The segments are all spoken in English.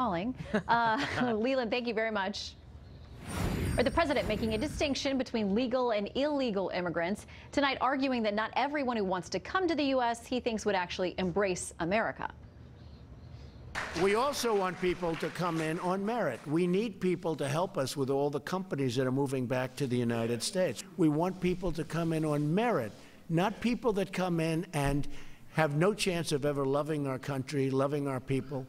calling. Leland, thank you very much. Or the president making a distinction between legal and illegal immigrants, tonight arguing that not everyone who wants to come to the U.S. he thinks would actually embrace America. We also want people to come in on merit. We need people to help us with all the companies that are moving back to the United States. We want people to come in on merit, not people that come in and have no chance of ever loving our country, loving our people.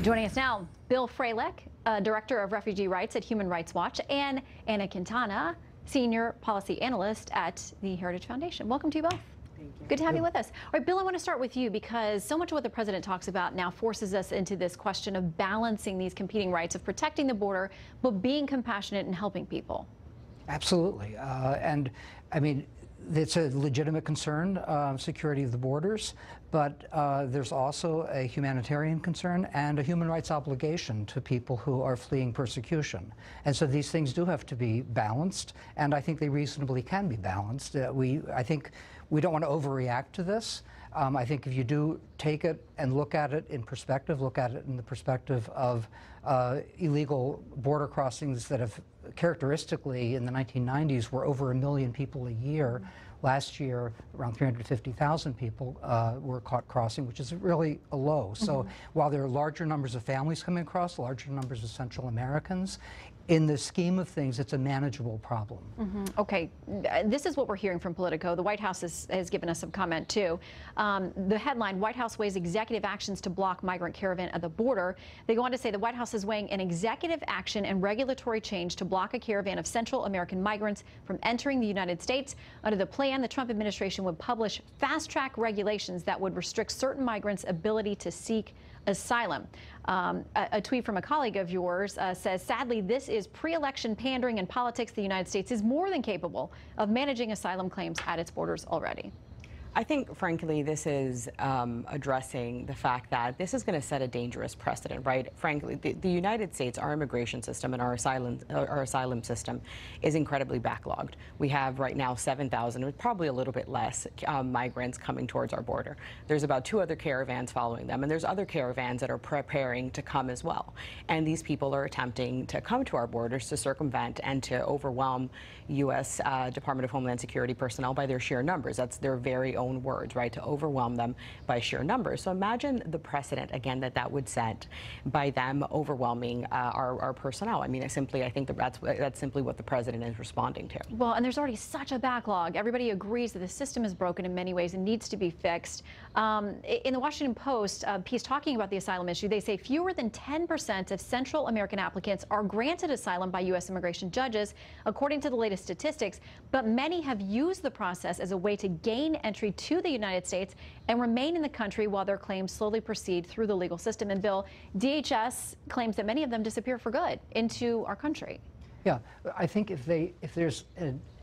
Joining us now, Bill Freilich, Director of Refugee Rights at Human Rights Watch, and Anna Quintana, Senior Policy Analyst at the Heritage Foundation. Welcome to you both. Thank you. Good to have you with us. All right, Bill, I want to start with you because so much of what the president talks about now forces us into this question of balancing these competing rights of protecting the border, but being compassionate and helping people. Absolutely. And I mean, it's a legitimate concern, security of the borders, but there's also a humanitarian concern and a human rights obligation to people who are fleeing persecution. And so these things do have to be balanced, and I think they reasonably can be balanced. I think we don't want to overreact to this. I think if you do take it and look at it in perspective, look at it in the perspective of illegal border crossings that have characteristically in the 1990s were over 1 million people a year. Last year, around 350,000 people were caught crossing, which is really a low. So while there are larger numbers of families coming across, larger numbers of Central Americans, in the scheme of things, it's a manageable problem. Okay, this is what we're hearing from Politico. The White House has given us some comment too. The headline, White House weighs executive actions to block migrant caravan at the border. They go on to say the White House is weighing an executive action and regulatory change to block a caravan of Central American migrants from entering the United States. Under the plan, the Trump administration would publish fast-track regulations that would restrict certain migrants' ability to seek asylum. A tweet from a colleague of yours says, sadly, this is pre-election pandering and politics. The United States is more than capable of managing asylum claims at its borders already. I think, frankly, this is addressing the fact that this is going to set a dangerous precedent, right? Frankly, the United States, our immigration system and our asylum system is incredibly backlogged. We have right now 7,000, or probably a little bit less, migrants coming towards our border. There's about 2 other caravans following them, and there's other caravans that are preparing to come as well. And these people are attempting to come to our borders to circumvent and to overwhelm U.S. Department of Homeland Security personnel by their sheer numbers. That's their very own words, right, to overwhelm them by sheer numbers. So imagine the precedent, again, that would set by them overwhelming our personnel. I mean, I think that's simply what the president is responding to. Well, and there's already such a backlog. Everybody agrees that the system is broken in many ways and needs to be fixed. In the Washington Post piece talking about the asylum issue, they say fewer than 10% of Central American applicants are granted asylum by U.S. immigration judges, according to the latest statistics, but many have used the process as a way to gain entry to the United States and remain in the country while their claims slowly proceed through the legal system. And Bill, DHS claims that many of them disappear for good into our country. Yeah, I think if there's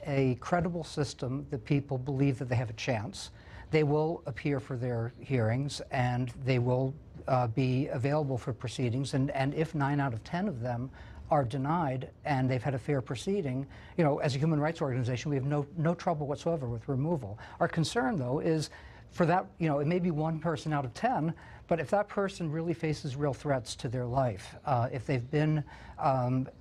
a credible system that people believe that they have a chance, they will appear for their hearings and they will be available for proceedings. And if 9 out of 10 of them are denied and they've had a fair proceeding, you know, as a human rights organization, we have no trouble whatsoever with removal. Our concern, though, is for that, you know, it may be 1 person out of 10, but if that person really faces real threats to their life, if they've been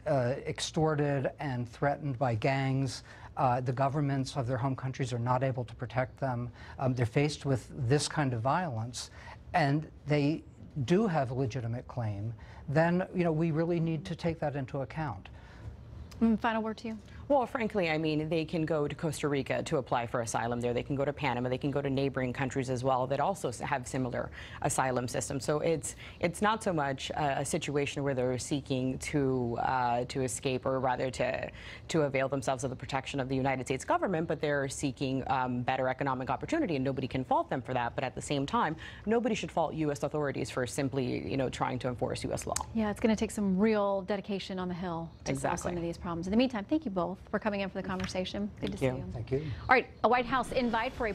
extorted and threatened by gangs, the governments of their home countries are not able to protect them, they're faced with this kind of violence, and they do have a legitimate claim, then, you know, we really need to take that into account. Final word to you. Well, frankly, I mean, they can go to Costa Rica to apply for asylum there. They can go to Panama. They can go to neighboring countries as well that also have similar asylum systems. So it's not so much a situation where they're seeking to escape, or rather to avail themselves of the protection of the United States government, but they're seeking better economic opportunity, and nobody can fault them for that. But at the same time, nobody should fault U.S. authorities for simply, you know, trying to enforce U.S. law. Yeah, it's going to take some real dedication on the Hill to solve some of these problems. In the meantime, thank you both for coming in for the conversation. Good to see you. Thank you. All right, a White House invite for a